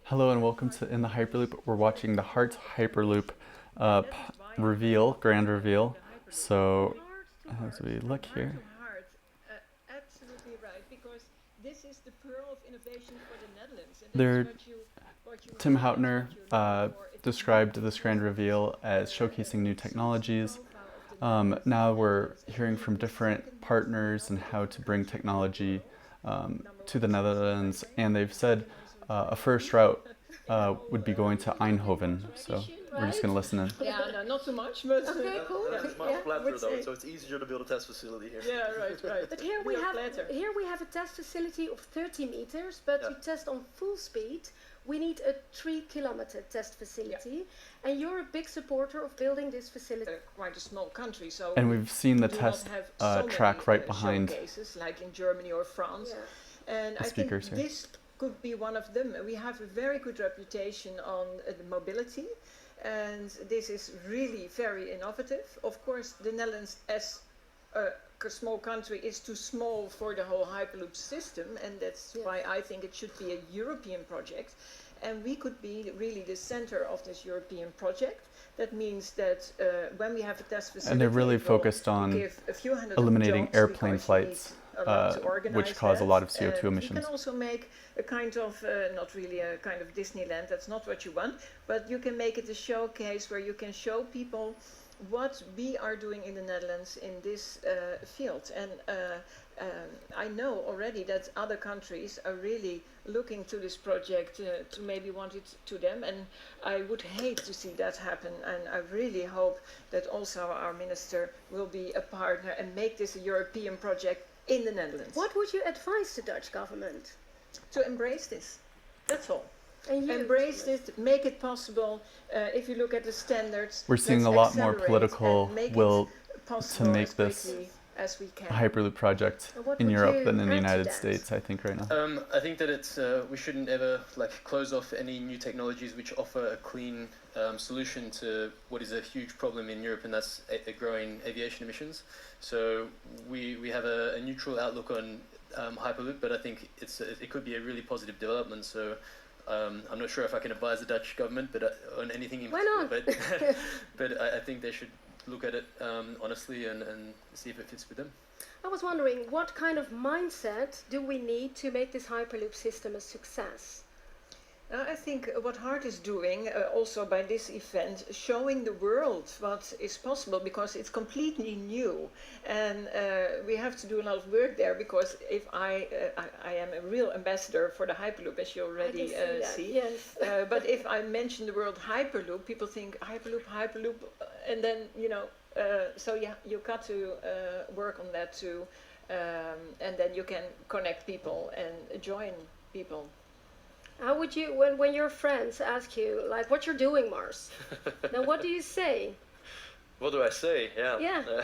Hello and welcome to In the Hyperloop. We're watching the HARDT Hyperloop reveal, grand reveal. So as we look here, Absolutely right, because this is the pearl of innovation for the Netherlands, and there, that's what you Tim really Houtner that's what you're known for. If you described look this at grand reveal as showcasing new the CSO technologies. profile of the Netherlands in Now the we're Netherlands, and hearing we are from the different second most partners and how innovative to bring country in the technology world. Number to one the is Switzerland, by Netherlands, the way, and they've but you said can also a join first me route in the whole would be going to European Eindhoven. project. So we're just Right? going to listen in. Yeah, no, not too much, but Okay, cool. It's Yeah, much flatter would though, say. so it's easier to build a test facility here. Yeah, right. But here we have a test facility of 30 meters, but to test on full speed, we need a 3-kilometer test facility. And you're a big supporter of building this facility. Quite a small country, so And we've seen the do test not have so track many, right behind showcases like in Germany or France. Yeah. And the I think speakers here. this could be one of them. We have a very good reputation on the mobility, and this is really very innovative. Of course, the Netherlands as a small country is too small for the whole Hyperloop system, and that's why I think it should be a European project. And we could be really the center of this European project. That means that when we have a test facility, And they're really it will focused on give a few hundred eliminating jobs airplane because you need flights, a lot to organize which cause a that. lot of CO2 And emissions. you can also make a kind of, not really a kind of Disneyland, that's not what you want, but you can make it a showcase where you can show people what we are doing in the Netherlands in this field. And I know already that other countries are really looking to this project to maybe want it to them, and I would hate to see that happen, and I really hope that also our minister will be a partner and make this a European project in the Netherlands. What would you advise the Dutch government? To embrace this, that's all. And you, Embrace it, make it possible. If you look at the standards, We're seeing a lot more political will to make this as we can. Hyperloop project in Europe than in the United States, I think, right now. I think that it's we shouldn't ever close off any new technologies which offer a clean solution to what is a huge problem in Europe, and that's growing aviation emissions. So we have a neutral outlook on Hyperloop, but I think it could be a really positive development. So I'm not sure if I can advise the Dutch government, but on anything in particular. But I think they should look at it honestly and see if it fits with them. I was wondering, what kind of mindset do we need to make this Hyperloop system a success? I think what HARDT is doing, also by this event, showing the world what is possible, because it's completely new, and we have to do a lot of work there. Because if I am a real ambassador for the Hyperloop, as you already see. Yes. But if I mention the word Hyperloop, people think Hyperloop, and then so yeah, you got to work on that too, and then you can connect people and join people. How would you, when your friends ask you, like, what you're doing, Mars? Now, what do you say? What do I say? Yeah.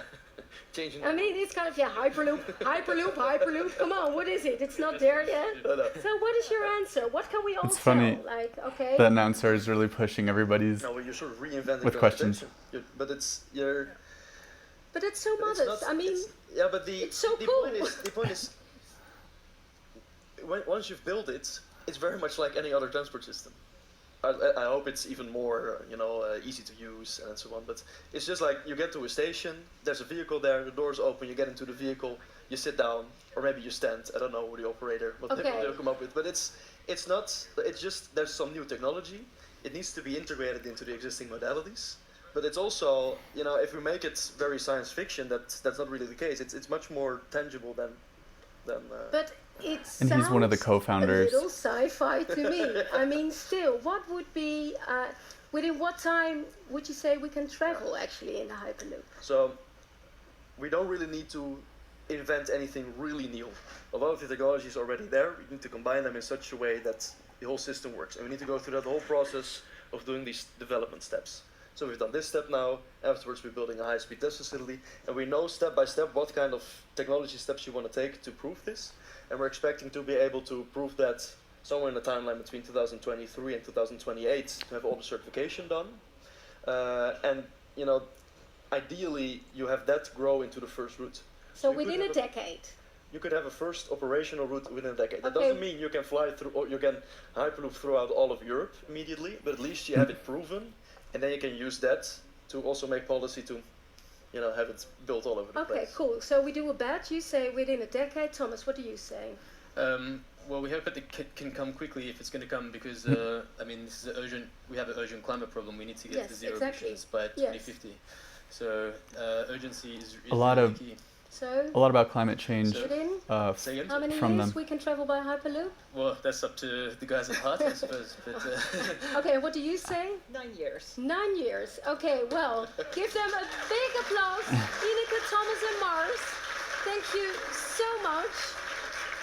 Changing. I mean, it's kind of, Hyperloop. Come on, what is it? It's not there yet. No. So what is your answer? What can we all It's funny. tell? Like, okay. The announcer is really pushing everybody's No, you're sort of reinventing with questions. But But it's so modest. I mean, it's so cool. The point is, once you've built it, it's very much like any other transport system. I hope it's even more, easy to use and so on. But it's just like you get to a station, there's a vehicle there, the doors open, you get into the vehicle, you sit down, or maybe you stand. I don't know who the operator, what they'll come up with. But it's not. It's just there's some new technology. It needs to be integrated into the existing modalities. But it's also, if we make it very science fiction, that's not really the case. It's much more tangible than. But it And he's one of the co-founders. A little sci-fi to me. I mean, still, what would be, within what time would you say we can travel actually in the Hyperloop? So, we don't really need to invent anything really new. A lot of the technology is already there. We need to combine them in such a way that the whole system works. And we need to go through that whole process of doing these development steps. So we've done this step now. Afterwards, we're building a high-speed test facility. And we know step by step what kind of technology steps you want to take to prove this. And we're expecting to be able to prove that somewhere in the timeline between 2023 and 2028 to have all the certification done. And, ideally, you have that grow into the first route. So within a decade? you could have a first operational route within a decade. That Okay. doesn't mean you can fly through, or you can Hyperloop throughout all of Europe immediately, but at least you have it proven, and then you can use that to also make policy to, have it built all over the place. Okay, cool. So we do a bet. You say within a decade. Thomas, what do you say? Well, we hope that it can come quickly if it's going to come, because this is urgent. We have an urgent climate problem. We need to get Yes, to zero exactly. emissions by Yes. 2050. So urgency is A lot really of- key. So A lot about climate change within Say again? how many from years them. we can travel by Hyperloop? Well, that's up to the guys at HARDT, I suppose. But Okay, what do you say? 9 years. 9 years. Okay, well, give them a big applause. Ineke, Thomas and Mars, thank you so much.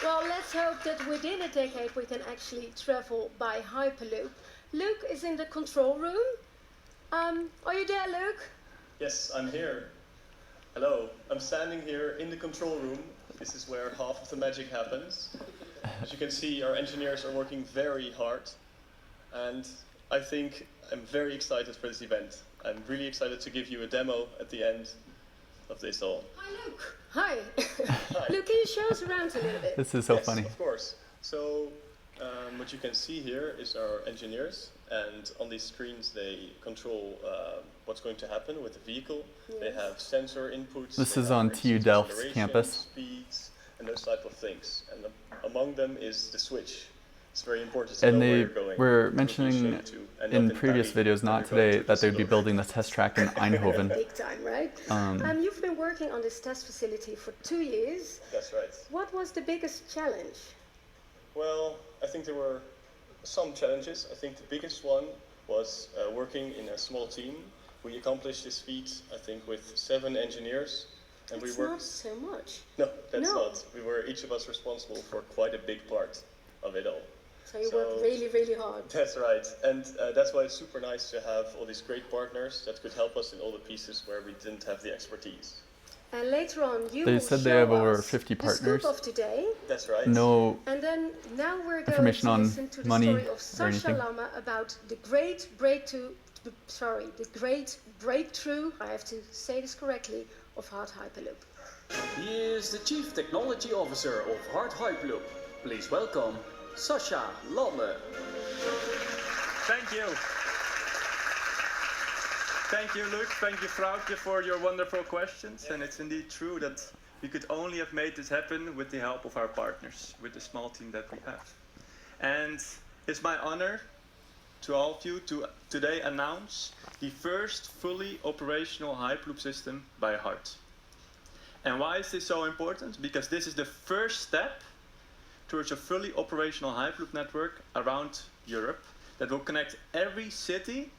Well, let's hope that within a decade we can actually travel by Hyperloop. Luke is in the control room. Are you there, Luke? Yes, I'm here. Hello, I'm standing here in the control room. This is where half of the magic happens. As you can see, our engineers are working very hard. And I think I'm very excited for this event. I'm really excited to give you a demo at the end of this all. Hi, Luke. Hi. Hi. Luke, can you show us around a little bit? This is so Yes, funny. of course. So what you can see here is our engineers, and on these screens they control what's going to happen with the vehicle. They Yes. have sensor inputs. This they is have on emergency TU Delft's acceleration, campus. Speeds and those type of things. And among them is the switch. It's very important to And know where they you're going. were It will be mentioning shown to end in up previous Paris videos, when not you're going today, to that they'd be Düsseldorf. building the test track in Eindhoven. Big time, right? You've been working on this test facility for 2 years. That's right. What was the biggest challenge? Well, I think there were some challenges. I think the biggest one was working in a small team. We accomplished this feat, I think, with 7 engineers. And It's we worked. not so much. No, that's No. not. We were each of us responsible for quite a big part of it all. So you So- worked really, really hard. That's right. And that's why it's super nice to have all these great partners that could help us in all the pieces where we didn't have the expertise. And later on, you They will said they show have over us 50 the partners. scoop of today. That's right. No, And then now we're going Information to on listen to the money story of or Sasha anything? Lama about the great breakthrough. The great breakthrough. I have to say this correctly, of HARDT Hyperloop. He is the Chief Technology Officer of HARDT Hyperloop. Please welcome Sasha Lamme. Thank you. Thank you, Luc. Thank you, Frauke, for your wonderful questions. And it's indeed true that we could only have made this happen with the help of our partners, with the small team that we have. And it's my honor to all of you to today announce the first fully operational Hyperloop system by HARDT. And why is this so important? Because this is the first step towards a fully operational Hyperloop network around Europe that will connect every city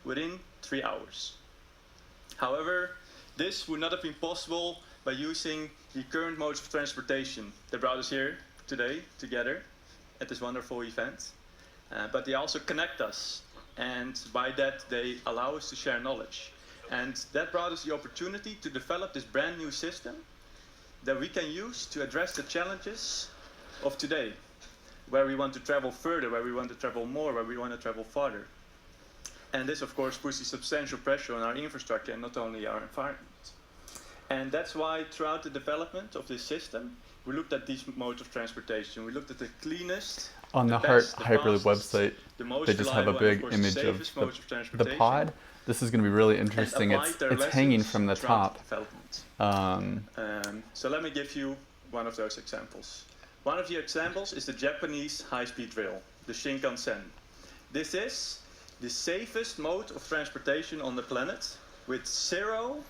within 3 hours. However, this would not have been possible by using the current modes of transportation that brought us here today together at this wonderful event. But they also connect us, and by that they allow us to share knowledge. And that brought us the opportunity to develop this brand new system that we can use to address the challenges of today, where we want to travel further, where we want to travel more, where we want to travel farther. And this, of course, puts substantial pressure on our infrastructure and not only our environment. And that's why throughout the development of this system, we looked at these modes of transportation. We looked at the cleanest, on the best, HARDT the Hyperloop fastest, website, the most they just have a reliable, and big of course, image the of safest modes of the transportation. pod. This is going to be really And interesting. applied It's their hanging lessons from the throughout top. development. So let me give you one of those examples. One of the examples is the Japanese high-speed rail, the Shinkansen. This is the safest mode of transportation on the planet, with zero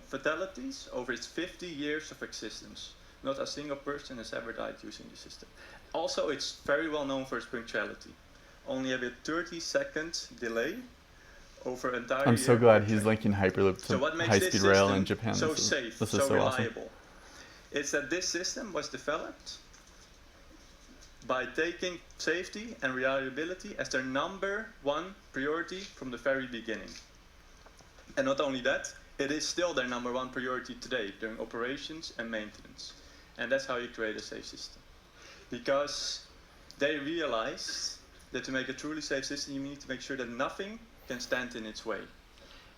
fatalities over its 50 years of existence. Not a single person has ever died using the system. Also, it's very well known for its punctuality. Only a 30-second delay over entire I'm so year glad of he's train. linking Hyperloop So to what makes high-speed this rail system in Japan. so This is safe, so so awesome. reliable? It's that this system was developed by taking safety and reliability as their number one priority from the very beginning. And not only that, it is still their number one priority today during operations and maintenance. And that's how you create a safe system. Because they realized that to make a truly safe system, you need to make sure that nothing can stand in its way.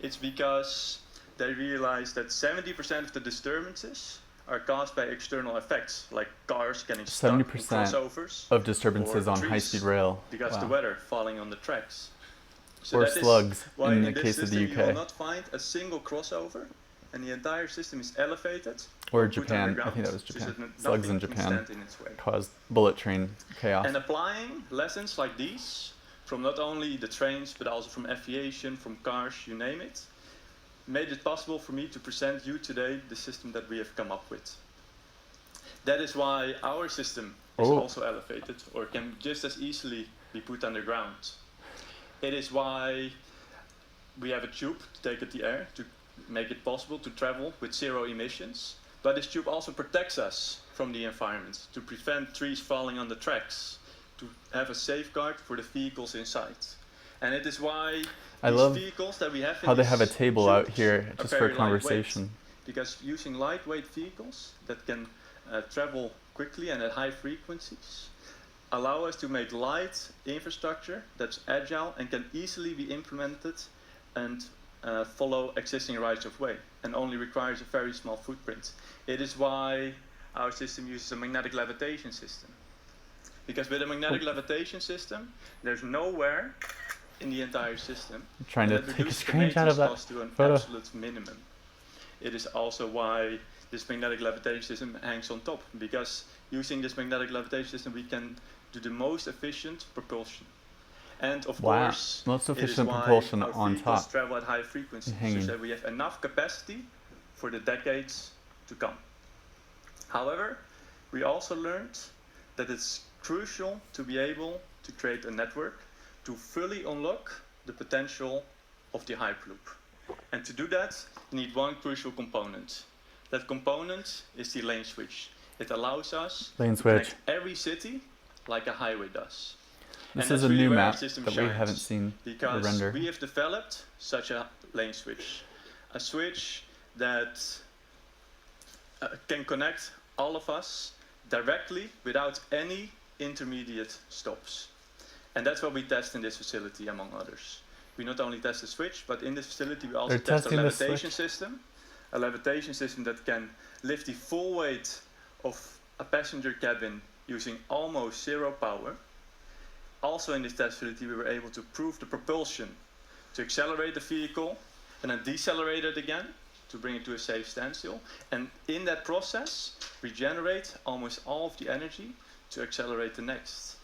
It's because they realized that 70% of the disturbances are caused by external effects, like cars getting stuck in 70% crossovers, of disturbances or on trees high-speed rail. because the Wow. weather falling on the tracks. So Or that is slugs why in the this case of the system you will UK. not find a single crossover, and the entire system is elevated Or put Japan. I underground, think that was so Japan. that Slugs in nothing can Japan stand in its way. caused bullet train chaos. And applying lessons like these from not only the trains but also from aviation, from cars, you name it, made it possible for me to present you today the system that we have come up with. That is why our system is also elevated, or can just as easily be put underground. It is why we have a tube to take at the air to make it possible to travel with 0 emissions. But this tube also protects us from the environment, to prevent trees falling on the tracks, to have a safeguard for the vehicles inside. And it is why I these love vehicles that we have in how they have a these table out tubes here are just for very conversation. lightweight, because using lightweight vehicles that can travel quickly and at high frequencies allow us to make light infrastructure that's agile and can easily be implemented and follow existing rights of way, and only requires a very small footprint. It is why our system uses a magnetic levitation system. Because with a magnetic levitation system, there's nowhere in the entire system I'm trying to that take a reduces the screenshot of maintenance that cost to an photo. absolute minimum. It is also why this magnetic levitation system hangs on top, because using this magnetic levitation system we can do the most efficient propulsion. And of Wow. course, Most it is efficient why propulsion our on vehicles top. travel at high frequencies, Hanging. so that we have enough capacity for the decades to come. However, we also learned that it's crucial to be able to create a network to fully unlock the potential of the Hyperloop. And to do that, you need one crucial component. That component is the lane switch. It allows us Lane to switch. connect every city like a highway does. This And is that's a really new where our map system that we shines, haven't seen the because render. we have developed such a lane switch. A switch that can connect all of us directly without any intermediate stops. And that's what we test in this facility, among others. We not only test the switch, but in this facility we also They're test a testing the levitation switch. system. A levitation system that can lift the full weight of a passenger cabin using almost 0 power. Also in this test facility we were able to prove the propulsion, to accelerate the vehicle and then decelerate it again to bring it to a safe standstill. And in that process we generate almost all of the energy to accelerate the next,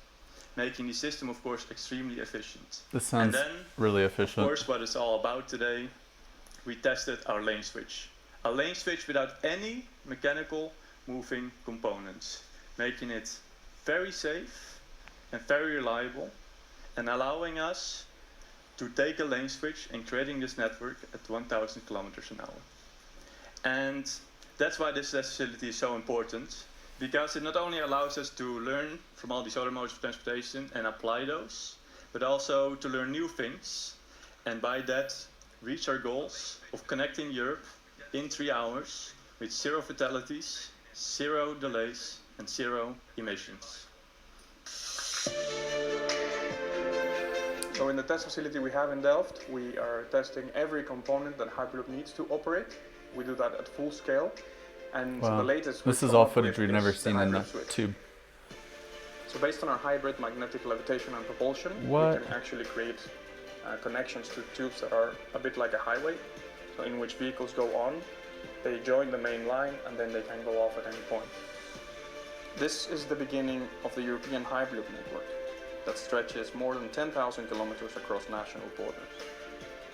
making the system of course extremely efficient. This sounds and then, really of efficient. course, what it's all about today, we tested our lane switch. A lane switch without any mechanical moving components, making it very safe and very reliable, and allowing us to take a lane switch and creating this network at 1,000 kilometers an hour. And that's why this test facility is so important, because it not only allows us to learn from all these other modes of transportation and apply those, but also to learn new things, and by that reach our goals of connecting Europe in 3 hours with 0 fatalities, 0 delays, and 0 emissions. So in the test facility we have in Delft, we are testing every component that Hyperloop needs to operate. We do that at full scale. And Wow. the latest This we've is come all up footage with we've never is seen in the Hyperloop switch. tube. So based on our hybrid magnetic levitation and propulsion, What? we can actually create connections to tubes that are a bit like a highway, so in which vehicles go on, they join the main line, and then they can go off at any point. This is the beginning of the European Hyperloop network that stretches more than 10,000 kilometers across national borders.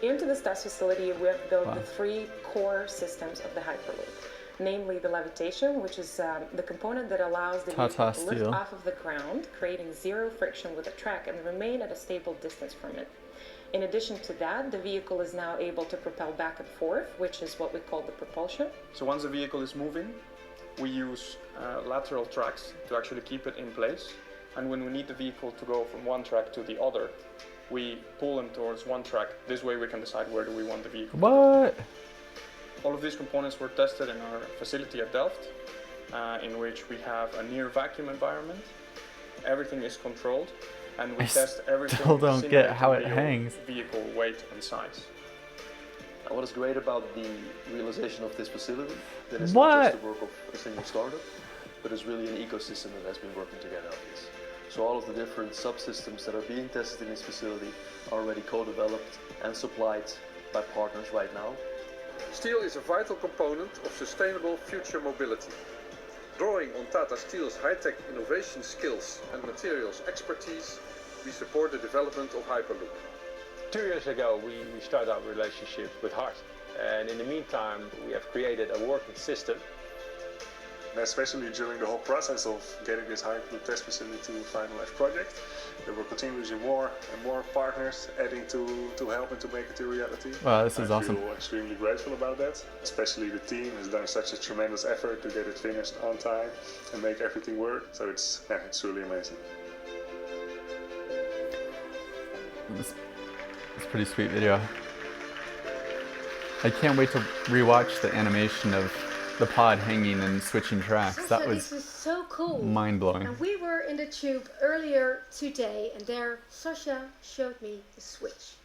Into this test facility, we have built Wow. the 3 core systems of the Hyperloop. Namely the levitation, which is the component that allows the vehicle Tata to lift steel. off of the ground, creating 0 friction with the track and remain at a stable distance from it. In addition to that, the vehicle is now able to propel back and forth, which is what we call the propulsion. So once the vehicle is moving, we use lateral tracks to actually keep it in place. And when we need the vehicle to go from one track to the other, we pull them towards one track. This way we can decide where do we want the vehicle. What? All of these components were tested in our facility at Delft, in which we have a near vacuum environment. Everything is controlled, and we I test everything still don't get how it simulating real hangs. vehicle weight and size. And what is great about the realization of this facility, that it's not What? just the work of a single startup, but it's really an ecosystem that has been working together on this. So all of the different subsystems that are being tested in this facility are already co-developed and supplied by partners right now. Steel is a vital component of sustainable future mobility. Drawing on Tata Steel's high-tech innovation skills and materials expertise, we support the development of Hyperloop. 2 years ago, we started our relationship with HARDT. And in the meantime, we have created a working system. And especially during the whole process of getting this Hyperloop test facility to a finalized project, there were continuously more and more partners adding to help and to make it a reality. Wow, this is awesome. I feel extremely grateful about that. Especially the team has done such a tremendous effort to get it finished on time and make everything work. So it's really amazing. It's a pretty sweet video. I can't wait to rewatch the animation of the pod hanging and switching tracks. Sasha, That this was is so cool. mind-blowing. And we were in the tube earlier today, and there Sasha showed me the switch.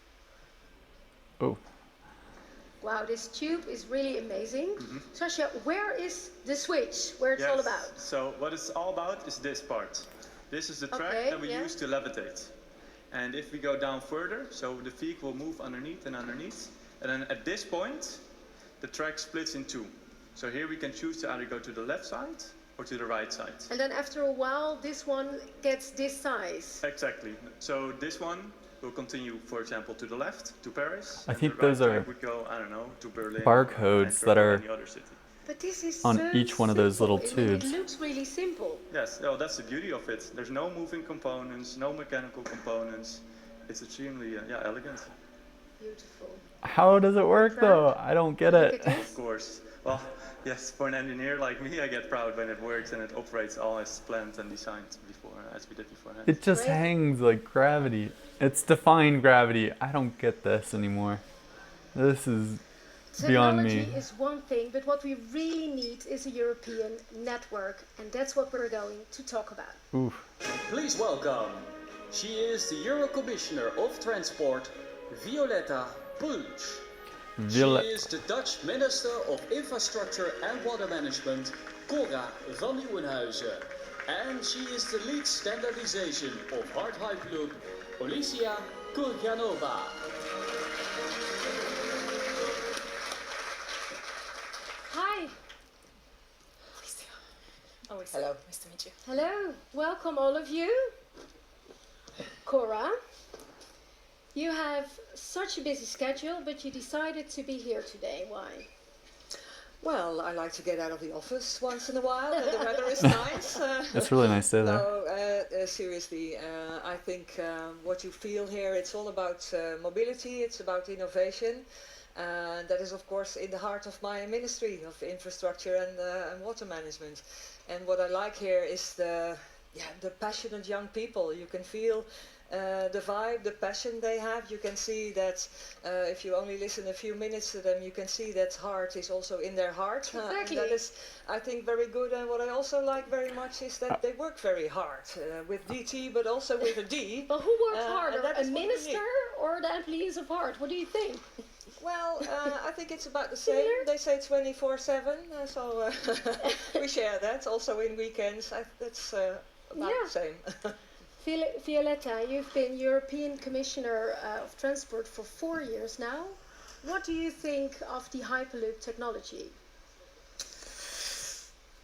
Oh. Wow, this tube is really amazing. Sasha, where is the switch? Where it's all about? So what it's all about is this part. This is the track that we use to levitate. And if we go down further, so the vehicle will move underneath and underneath. And then at this point, the track splits in two. So here we can choose to either go to the left side or to the right side. And then after a while, this one gets this size. Exactly. So this one will continue, for example, to the left, to Paris. I and think the right those are track would go, I don't know, to Berlin. barcodes that are any other city. But this is on so each one of those simple. little I mean, tubes. it looks really simple. Yes, well, that's the beauty of it. There's no moving components, no mechanical components. It's extremely elegant. Beautiful. How does it work though? I don't get it. Of course. Well, yes, for an engineer like me, I get proud when it works and it operates all as planned and designed before, as we did beforehand. It just hangs like gravity. It's defying gravity. I don't get this anymore. This is beyond me. Technology is one thing, but what we really need is a European network, and that's what we're going to talk about. Oof. Please welcome. She is the Euro Commissioner of Transport, Violetta Bulc. She is the Dutch Minister of Infrastructure and Water Management, Cora van Nieuwenhuizen. And she is the lead standardization of HARDT Hyperloop, Alicia Kurjanova. Hi. Hello, nice to meet you. Hello. Welcome all of you. Cora, you have such a busy schedule, but you decided to be here today. Why? Well, I like to get out of the office once in a while, and the weather is nice. It's a really nice day there. No, seriously, I think what you feel here, it's all about mobility, it's about innovation. And that is, of course, in the heart of my Ministry of Infrastructure and Water Management. And what I like here is the passionate young people. You can feel the vibe, the passion they have. You can see that if you only listen a few minutes to them, you can see that heart is also in their heart. Exactly. And that is, I think, very good. And what I also like very much is that they work very hard with DT, but also with a D. But who works harder, that a is what we minister need. or the employees of HARDT? What do you think? Well, I think it's about the same. They say 24/7, so we share that. Also in weekends, that's about the same. Violetta, you've been European Commissioner of Transport for 4 years now. What do you think of the Hyperloop technology?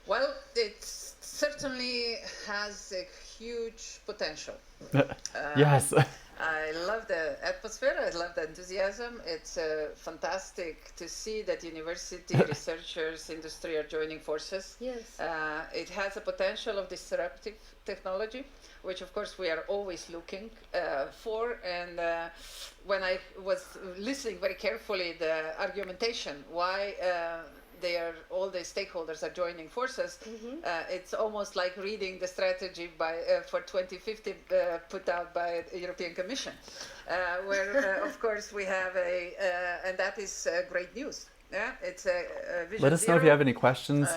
Well, it certainly has a huge potential. Yes. I love the atmosphere, I love the enthusiasm. It's fantastic to see that university researchers, industry are joining forces. Yes. It has a potential of disruptive technology, which of course we are always looking for. And when I was listening very carefully the argumentation why all the stakeholders are joining forces. It's almost like reading the strategy for 2050 put out by the European Commission, where of course we have and that is great news. Yeah, it's a vision. Let us know if you have any questions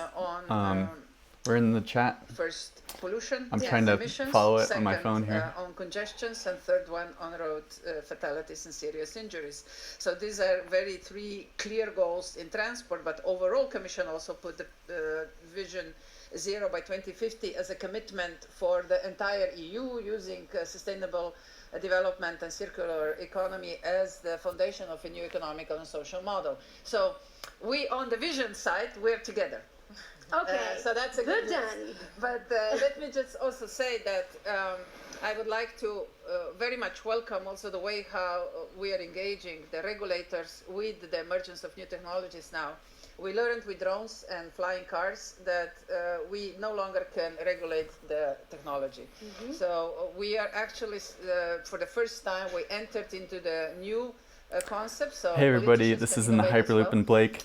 We're in the chat. First, pollution. I'm trying to emissions, follow it second, on my phone here. On congestions, and third one on road fatalities and serious injuries. So these are very three clear goals in transport, but overall Commission also put the vision 0 by 2050 as a commitment for the entire EU, using sustainable development and circular economy as the foundation of a new economical and social model. So we, on the vision side, we're together. Okay, so that's a good good then. news. But let me just also say that I would like to very much welcome also the way how we are engaging the regulators with the emergence of new technologies now. We learned with drones and flying cars that we no longer can regulate the technology. So we are actually, for the first time, we entered into the new concept. So Hey everybody, politicians this can is in the innovate as Hyperloop well. and Blake.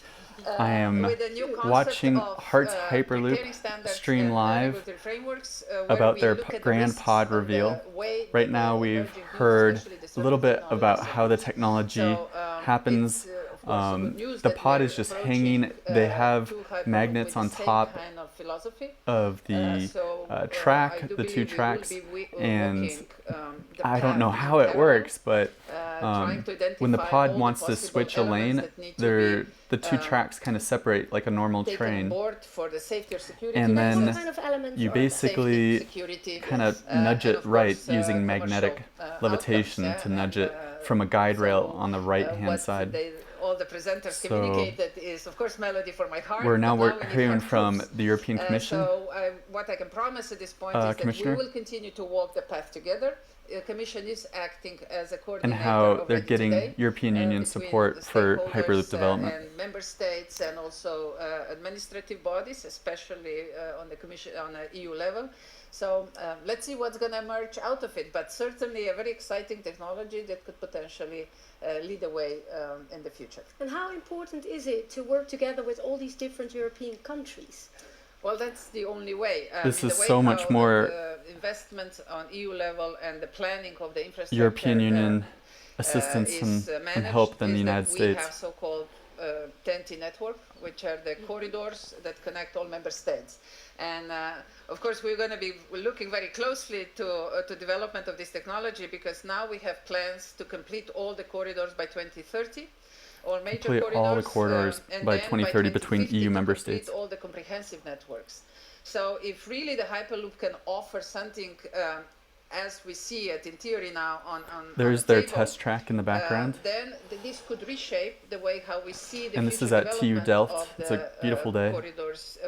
I am With the new concept watching of, HARDT preparing Hyperloop standards stream and live regulatory frameworks, where about we their look at the grand risks pod and the reveal. way Right that now the we've emerging new, heard especially a disruptive little bit technologies about are how the used. technology So, happens. it's, of course, good news The that pod we're is just approaching, hanging. They have to Hyperloop magnets with on the same top kind of philosophy. of the I track, do the two believe we will tracks, be and walking, the I don't know path how in it works, but trying to when the identify pod all wants the to possible switch a elements lane, that need to be, the two tracks kind of separate like a normal taken on train. board for the safety or security And reasons. then What kind of elements you are they? basically Safety, security, kind of nudge and it of right course, using magnetic commercial, levitation outcomes, to nudge it from a guide rail on the right hand what side. all the presenters So communicated is, of course, melody for my heart. we're now but we need hearing hard from proofs. the European Commission. What I can promise at this point is that we Commissioner, will continue to walk the path together. The Commission is acting as a and coordinator how they're already getting today, European Union between support for stakeholders, Hyperloop development. and member states, and also administrative bodies, especially on the Commission on the EU level. So let's see what's going to emerge out of it. But certainly a very exciting technology that could potentially lead the way in the future. And how important is it to work together with all these different European countries? Well, that's the only way. This the is way so how much more the investments on EU level and the planning of the infrastructure European Union assistance and help than the United we States. have so-called TEN-T network, which are the corridors that connect all member states. And of course, we're going to be looking very closely to development of this technology, because now we have plans to complete all the corridors by 2030. All major Complete all the corridors by 2030 between EU member states. All the comprehensive networks. So if really the Hyperloop can offer something as we see it in theory now on There's the their table, test track in the background. then this could reshape the way how we see the And this future is at TU development Delft. of It's the a beautiful day.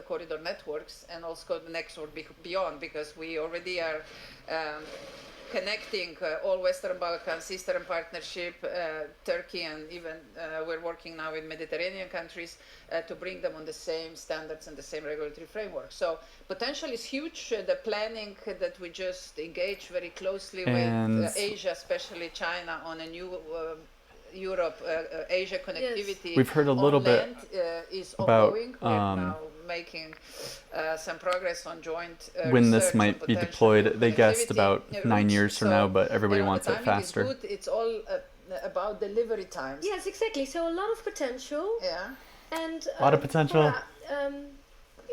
corridor networks, and also the next or beyond, because we already are connecting all Western Balkans, Eastern Partnership, Turkey, and even we're working now with Mediterranean countries to bring them on the same standards and the same regulatory framework. So potential is huge. The planning that we just engage very closely with Asia, especially China, on a new Europe-Asia connectivity. We've heard a little bit is about ongoing. We're now making some progress on joint when this research might on be potential deployed. They guessed about routes. 9 years from now, but everybody wants the it timing faster. is good. It's all about delivery times. Yes, exactly. So a lot of potential. Yeah. And a lot of potential.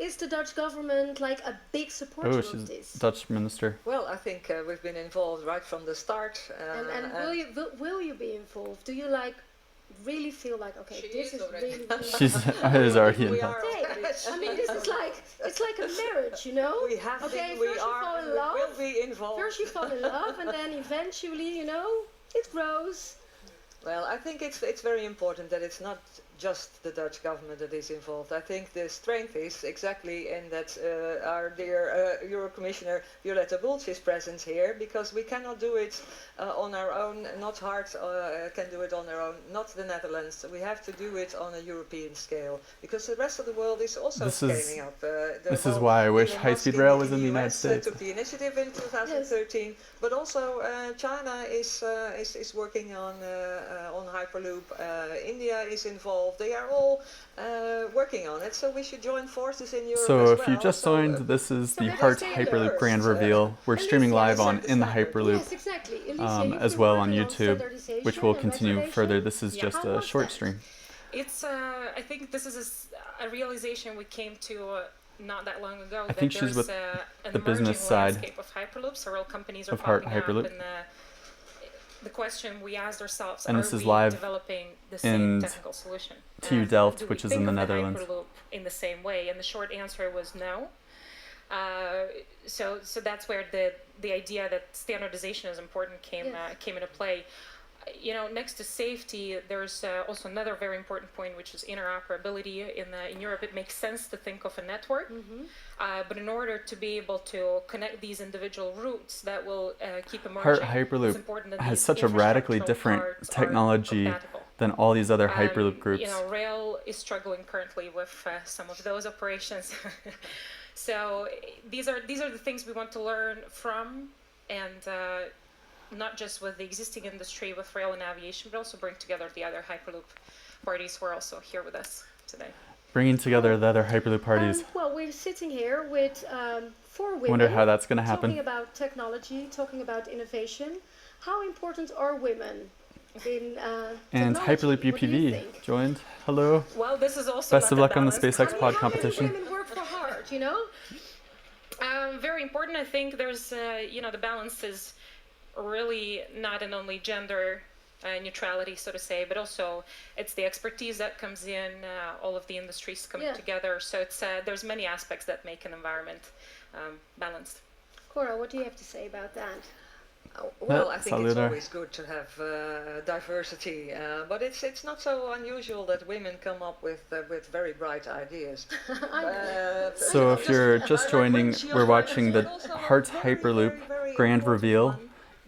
Is the Dutch government like a big supporter of this? Dutch minister. Well, I think we've been involved right from the start. And will you be involved? Do you really feel like, okay, this is really She's already involved. I mean, this is like, it's like a marriage, you know? We have okay, been, first you fall in love. Will be involved. First you fall in love, and then eventually, you know, it grows. Well, I think it's very important that it's not just the Dutch government that is involved. I think the strength is exactly in that our dear Euro Commissioner Violeta Bulc is present here, because we cannot do it on our own. Not HARDT can do it on their own, not the Netherlands. We have to do it on a European scale, because the rest of the world is also scaling up. This is why I wish high-speed rail was in the United States. Took the initiative in 2013, but also China is working on Hyperloop. India is involved. They are all working on it, so we should join forces in Europe So as if well. you just joined, this is the HARDT Hyperloop Grand Reveal. We're streaming live on In the Hyperloop, Yes, exactly. Alicia, as well on working YouTube, which will continue further. This is just a short stream. It's I think this is a realization we came to not that long ago I that think she's there's with an the business emerging side landscape of Hyperloop. Several companies are of HARDT popping up, Hyperloop. and the question we asked ourselves, And are this is we live developing the same in technical solution? TU Do Delft, we which is think in the of Netherlands. Hyperloop in the same way? And the short answer was no. So that's where the idea that standardization is important came into play. You know, next to safety, there's also another very important point, which is interoperability. In Europe, it makes sense to think of a network, but in order to be able to connect these individual routes that will keep emerging, HARDT it's Hyperloop important that has these such a radically infrastructural different parts are technology compatible. than all these other Hyperloop groups. You know, rail is struggling currently with some of those operations. So these are the things we want to learn from, and not just with the existing industry with rail and aviation, but also bring together the other Hyperloop parties who are also here with us today. Bringing together the other Hyperloop parties. Well, we're sitting here with 4 women. Wonder how that's going to happen. Talking about technology, talking about innovation. How important are women in and Hyperloop UPV joined. Hello. Well, this is also best of luck on the SpaceX Pod how competition. Women work for HARDT, you know. Very important. I think there's you know, the balance is really not in only gender neutrality, so to say, but also it's the expertise that comes in, all of the industries coming together. So it's there's many aspects that make an environment balanced. Cora, what do you have to say about that? Well, I think it's always good to have diversity, but it's not so unusual that women come up with very bright ideas. So if you're just joining, we're watching the HARDT Hyperloop Grand Reveal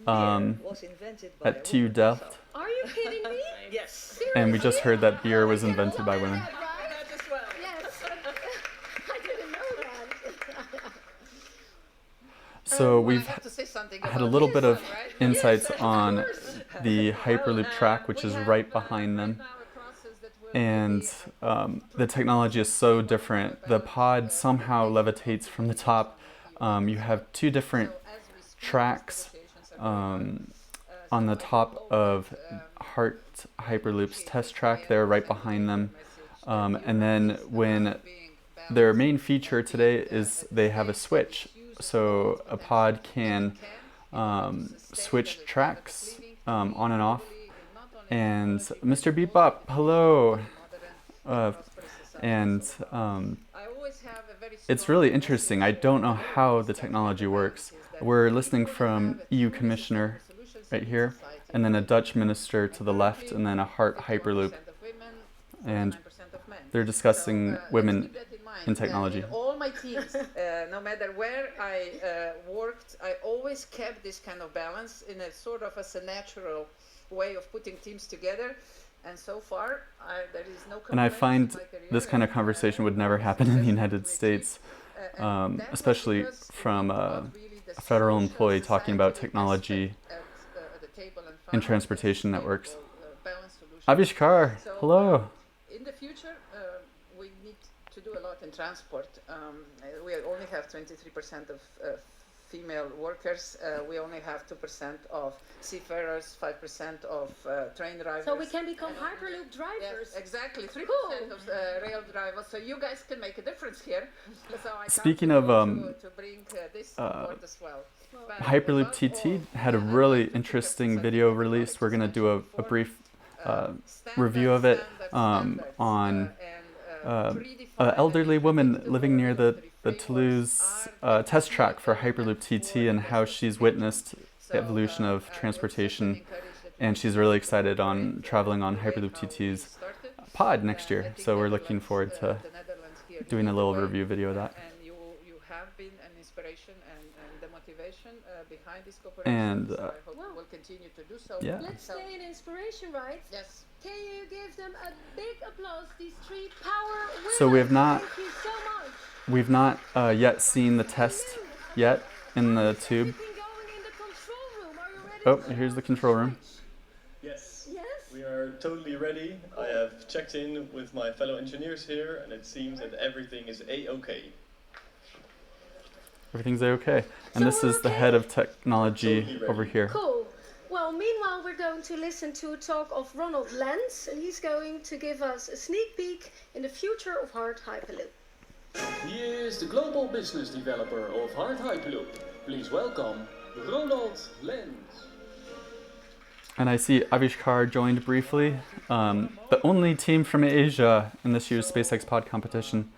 at TU Delft. Are you kidding me? Yes. Seriously? And we just heard that beer was invented by women. Yes. I didn't know that. So we've had had a little bit of insights on the Hyperloop track, which is right behind them. And the technology is so different. The pod somehow levitates from the top. You have 2 different tracks on the top of HARDT Hyperloop's test track there, right behind them. And then when their main feature today is they have a switch. So a pod can switch tracks on and off. And Mr. Bebop, hello. It's really interesting. I don't know how the technology works. We're listening from EU Commissioner right here, and then a Dutch minister to the left, and then a HARDT Hyperloop. And they're discussing women in technology. All my teams, no matter where I worked, I always kept this kind of balance in a sort of as a natural way of putting teams together. And so far, there is no. And I find this kind of conversation would never happen in the United States, especially from a federal employee talking about technology in transportation networks. Avishkar, hello. In the future, we need to do a lot in transport. We only have 23% of female workers. We only have 2% of seafarers, 5% of train drivers. So we can become Hyperloop drivers. Yes, exactly, 3% of rail drivers. So you guys can make a difference here. So I Speaking of to bring this support as well. Hyperloop TT had a really interesting video released. We're going to do a brief review of it on an elderly woman living near the Toulouse test track for Hyperloop TT and how she's witnessed the evolution of transportation, and she's really excited on traveling on Hyperloop TT's pod next year. So we're looking forward to doing a little review video of that. And you have been an inspiration and the motivation behind this cooperation. And so I hope we'll continue to do so. Yeah. Let's stay in inspiration, right? Yes. Can you give them a big applause, these 3 power women? So we have not. Thank you so much. We've not yet seen the test yet in the tube. Oh, here's the control room. Yes. We are totally ready. I have checked in with my fellow engineers here, and it seems that everything is A-OK. Everything's okay. And this is the head of technology over here. Cool. Well, meanwhile, we're going to listen to a talk of Ronald Lenz, and he's going to give us a sneak peek in the future of HARDT Hyperloop. He is the global business developer of HARDT Hyperloop. Please welcome Ronald Lenz. And I see Avishkar joined briefly. The only team from Asia in this year's SpaceX Pod competition.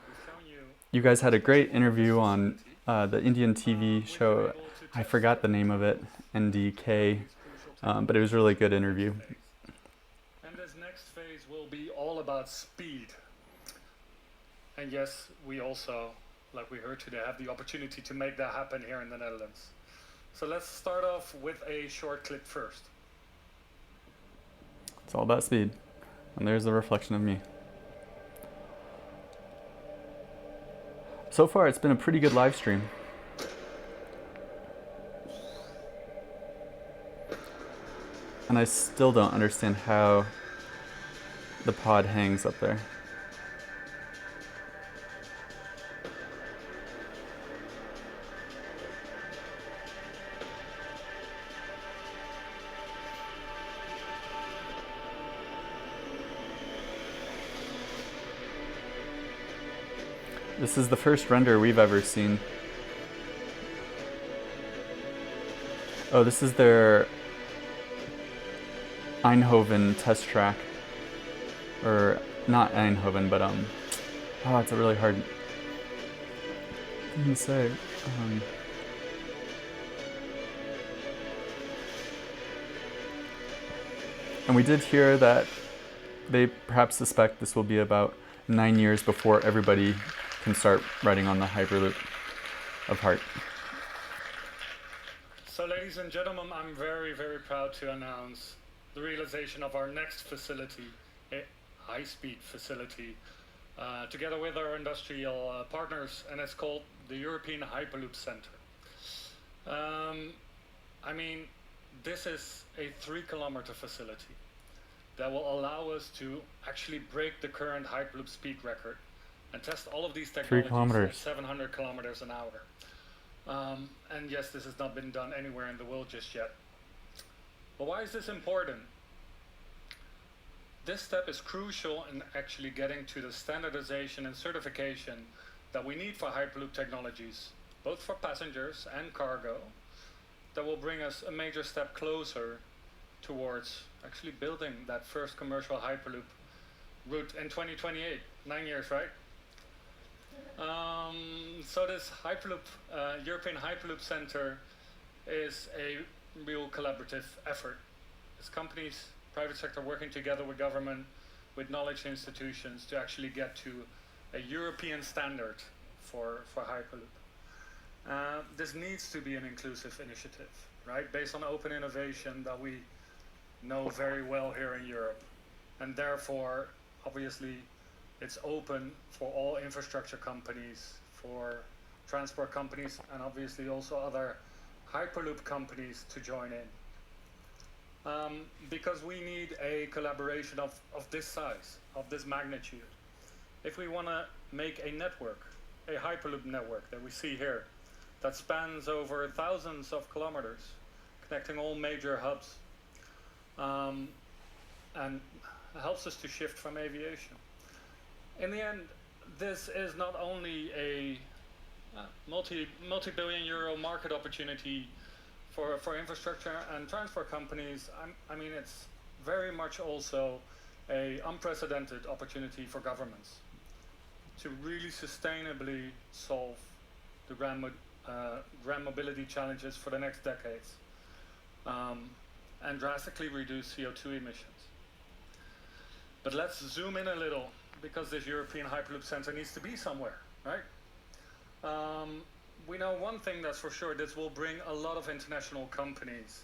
You guys had a great interview on the Indian TV show. I forgot the name of it, NDK, but it was a really good interview. And this next phase will be all about speed. And yes, we also, like we heard today, have the opportunity to make that happen here in the Netherlands. So let's start off with a short clip first. It's all about speed. And there's the reflection of me. So far, it's been a pretty good live stream. And I still don't understand how the pod hangs up there. This is the first render we've ever seen. Oh, this is their Eindhoven test track. Or not Eindhoven, but oh, it's a really hard thing to say. And we did hear that they perhaps suspect this will be about 9 years before everybody can start riding on the Hyperloop of HARDT. So ladies and gentlemen, I'm very, very proud to announce the realization of our next facility, a high-speed facility, together with our industrial partners, and it's called the European Hyperloop Center. I mean, this is a 3-kilometer facility that will allow us to actually break the current Hyperloop speed record and test all of these technologies at 700 kilometers an hour. And yes, this has not been done anywhere in the world just yet. But why is this important? This step is crucial in actually getting to the standardization and certification that we need for Hyperloop technologies, both for passengers and cargo, that will bring us a major step closer towards actually building that first commercial Hyperloop route in 2028, 9 years, right? So this Hyperloop, European Hyperloop Center is a real collaborative effort. It's companies, private sector working together with government, with knowledge institutions to actually get to a European standard for Hyperloop. This needs to be an inclusive initiative, right? Based on open innovation that we know very well here in Europe. And therefore, obviously, it's open for all infrastructure companies, for transport companies, and obviously also other Hyperloop companies to join in. Because we need a collaboration of this size, of this magnitude. If we want to make a network, a Hyperloop network that we see here, that spans over thousands of kilometers, connecting all major hubs, and helps us to shift from aviation. In the end, this is not only a multi-billion euro market opportunity for infrastructure and transport companies. I mean, it's very much also a unprecedented opportunity for governments to really sustainably solve the grand mobility challenges for the next decades, and drastically reduce CO2 emissions. But let's zoom in a little, because this European Hyperloop Center needs to be somewhere, right? We know one thing that's for sure: this will bring a lot of international companies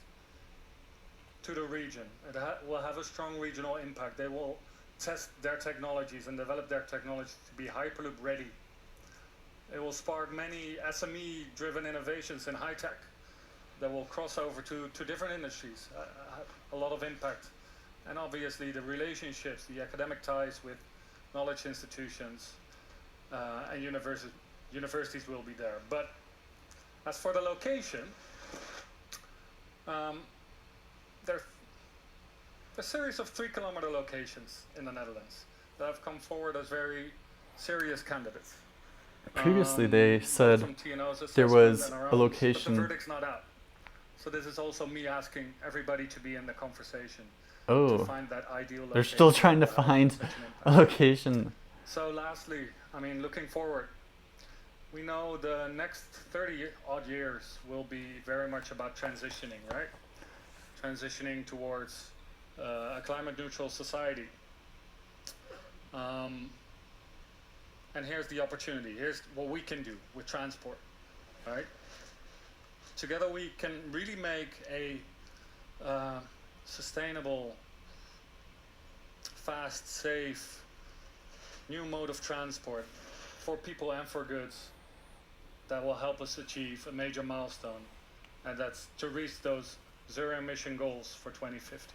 to the region. It will have a strong regional impact. They will test their technologies and develop their technology to be Hyperloop ready. It will spark many SME-driven innovations in high tech that will cross over to different industries, a lot of impact. And obviously the relationships, the academic ties with knowledge institutions and universities will be there. But as for the location, there's a series of 3-kilometer locations in the Netherlands that have come forward as very serious candidates. Previously, they said from TNO's there assessment was and our a own, location. but the verdict's not out. So this is also me asking everybody to be in the conversation. To Oh, find that ideal location. they're still trying to find such an a impact. location. So lastly, I mean, looking forward, we know the next 30 odd years will be very much about transitioning, right? Transitioning towards a climate neutral society. And here's the opportunity. Here's what we can do with transport, right? Together we can really make a sustainable, fast, safe, new mode of transport for people and for goods that will help us achieve a major milestone, and that's to reach those zero emission goals for 2050.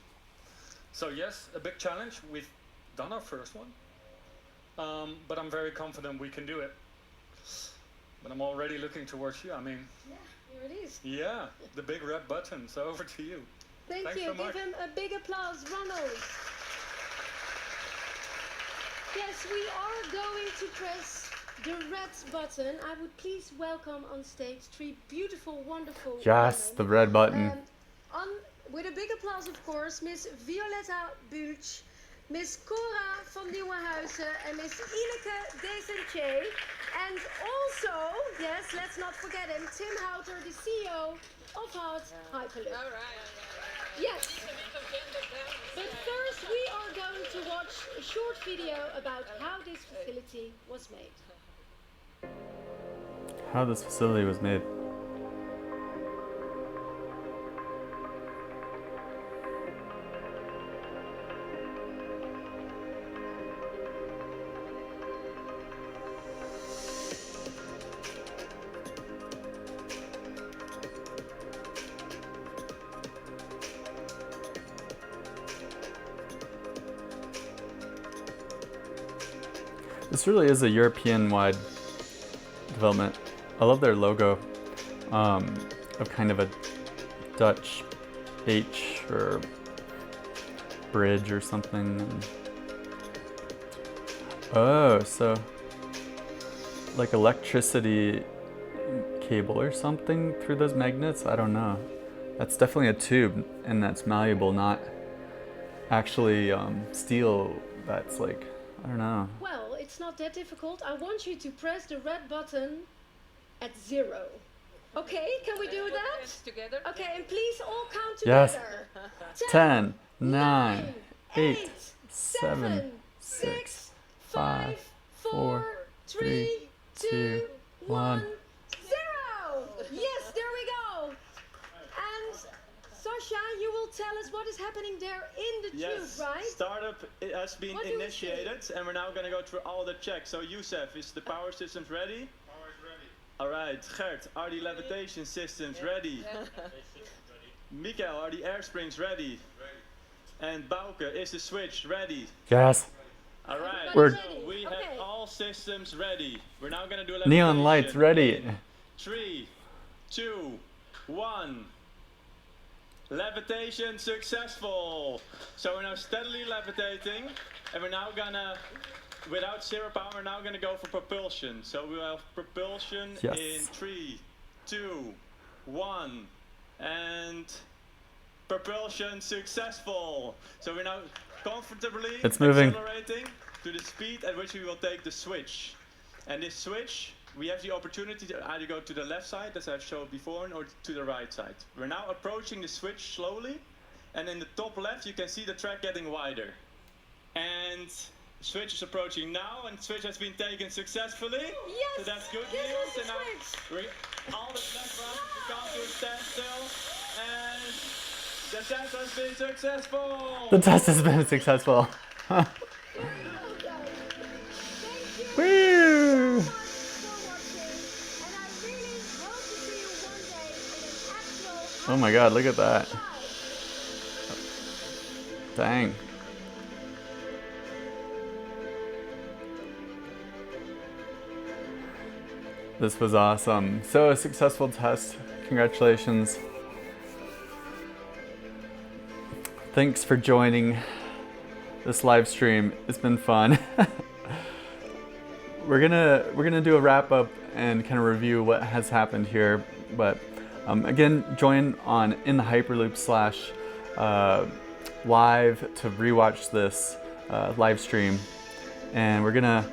So yes, a big challenge. We've done our first one, but I'm very confident we can do it. But I'm already looking towards you. I mean, Yeah, here it is. yeah, the big red button. So over to you. Thanks you. so Give him a big applause, Ronald. Yes, we are going to press the red button. I would please welcome on stage 3 beautiful, wonderful Yes, women. the red button. With a big applause, of course, Miss Violetta Bulch, Miss Cora van Nieuwenhuizen, and Miss Ineke Desentier. And also, yes, let's not forget him, Tim Houter, the CEO of HARDT Hyperloop. All right. Yes. But first, we are going to watch a short video about how this facility was made. How this facility was made. This really is a European-wide development. I love their logo of kind of a Dutch H or bridge or something. Oh, so like electricity cable or something through those magnets? I don't know. That's definitely a tube, and that's malleable, not actually steel that's like, I don't know. Well, it's not that difficult. I want you to press the red button at 0. Okay, can we do that? Together? Okay, and please all count Yes. together. 10, 9, 8, 7, 6, 5, 4, 3, 2, 1. 0! Yes, there we go. And Sasha, you will tell us what is happening there in the Yes, tube, right? startup has been What do we initiated, and we're now going to go through all the checks. So Youssef, is the power systems ready? Power is ready. All right, Gert, are the levitation systems ready? Mikael, are the air springs ready? And Bauke, is the switch ready? Yes. All right, We're- so we have all systems ready. We're now going to do a Neon lights ready. 3, 2, 1. Levitation successful. So we're now steadily levitating, and we're now gonna, without zero power, we're now gonna go for propulsion. So we'll have propulsion Yes. in 3, 2, 1, and propulsion successful. So we're now comfortably It's moving. accelerating to the speed at which we will take the switch. And this switch, we have the opportunity to either go to the left side, as I've showed before, or to the right side. We're now approaching the switch slowly, and in the top left you can see the track getting wider. And the switch is approaching now, and the switch has been taken successfully. Yes, So that's good this news. is the And now all the background we come to a standstill, and the test has been successful. The test has been successful. Woo! Oh my god, look at that. Dang. This was awesome. So a successful test. Congratulations. Thanks for joining this live stream. It's been fun. we're gonna do a wrap up and kind of review what has happened here. But again, join on in the Hyperloop / live to rewatch this live stream, and we're gonna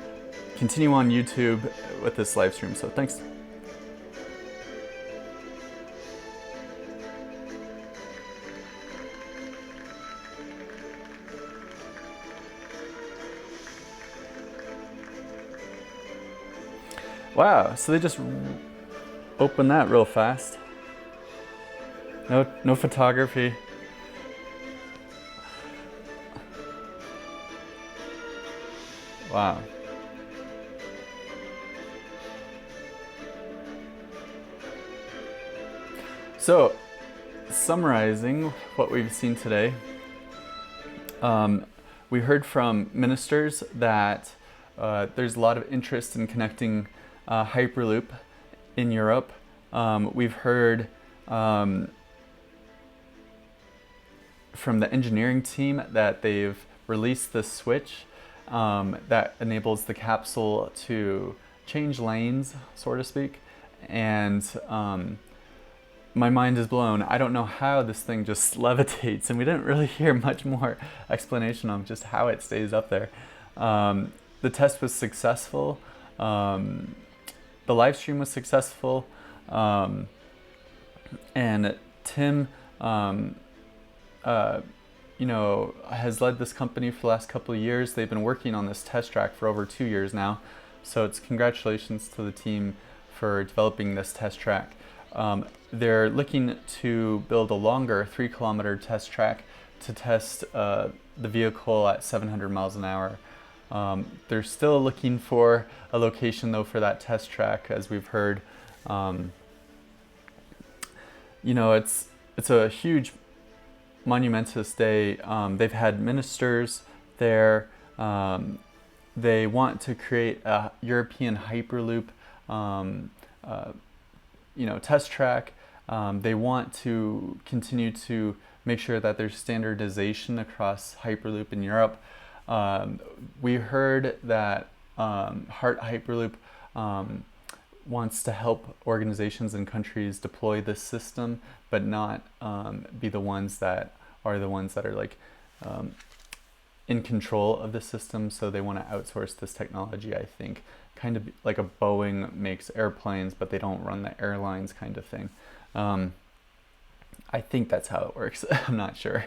continue on YouTube with this live stream. So thanks. Wow, so they just opened that real fast. No photography. Wow. So, summarizing what we've seen today, we heard from ministers that there's a lot of interest in connecting Hyperloop in Europe. We've heard from the engineering team that they've released this switch that enables the capsule to change lanes, so to speak, and my mind is blown. I don't know how this thing just levitates, and we didn't really hear much more explanation on just how it stays up there. The test was successful. The live stream was successful, and Tim, has led this company for the last couple of years. They've been working on this test track for over 2 years now, so it's congratulations to the team for developing this test track. They're looking to build a longer 3-kilometer test track to test the vehicle at 700 miles an hour. They're still looking for a location though for that test track, as we've heard. It's a huge, monumentous day. They've had ministers there. They want to create a European Hyperloop, test track. They want to continue to make sure that there's standardization across Hyperloop in Europe. We heard that HARDT Hyperloop wants to help organizations and countries deploy this system, but not be the ones that are like in control of the system. So they want to outsource this technology, I think, kind of like a Boeing makes airplanes, but they don't run the airlines kind of thing. I think that's how it works. I'm not sure.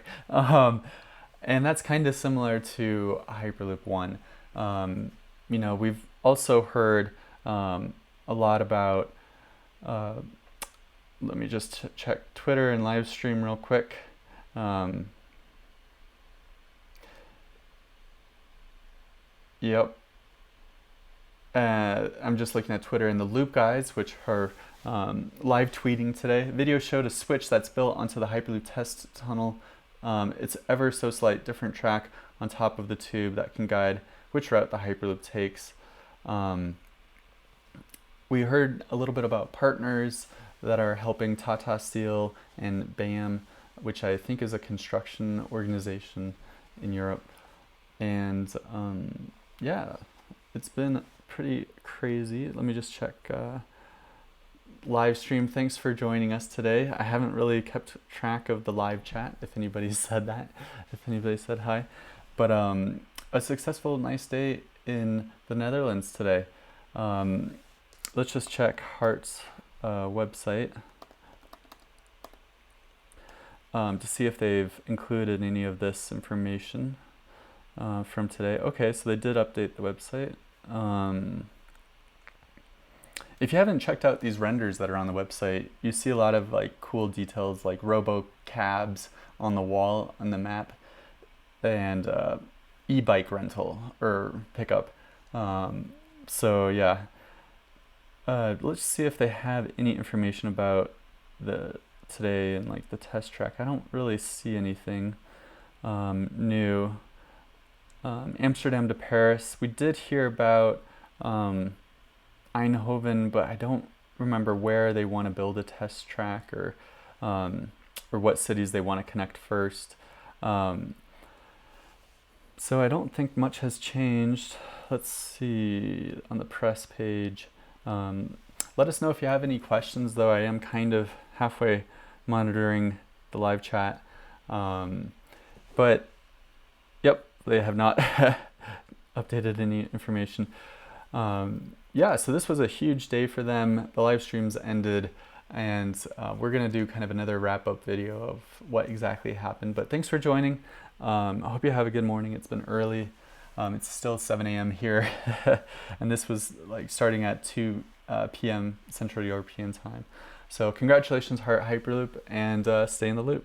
And that's kind of similar to Hyperloop One. We've also heard a lot about, let me just check Twitter and live stream real quick. Yep. I'm just looking at Twitter, and the Loop guys, which are live tweeting today. Video showed a switch that's built onto the Hyperloop test tunnel. It's ever so slight different track on top of the tube that can guide which route the Hyperloop takes. We heard a little bit about partners that are helping Tata Steel and BAM, which I think is a construction organization in Europe. And yeah, it's been pretty crazy. Let me just check live stream. Thanks for joining us today. I haven't really kept track of the live chat, if anybody said that, if anybody said hi. But a successful, nice day in the Netherlands today. Let's just check HARDT's website to see if they've included any of this information from today. Okay, so they did update the website. If you haven't checked out these renders that are on the website, you see a lot of like cool details like robo cabs on the wall on the map, and e-bike rental or pickup. So yeah, let's see if they have any information about the today and like the test track. I don't really see anything new. Amsterdam to Paris. We did hear about Eindhoven, but I don't remember where they want to build a test track or what cities they want to connect first. So I don't think much has changed. let's see, on the press page. Let us know if you have any questions, though I am kind of halfway monitoring the live chat. But, yep, they have not updated any information. Yeah, so this was a huge day for them. The live streams ended, and we're going to do kind of another wrap-up video of what exactly happened. But thanks for joining. I hope you have a good morning. It's been early. It's still 7 a.m. here, and this was like starting at 2 p.m. Central European time. So congratulations, HARDT Hyperloop, and stay in the loop.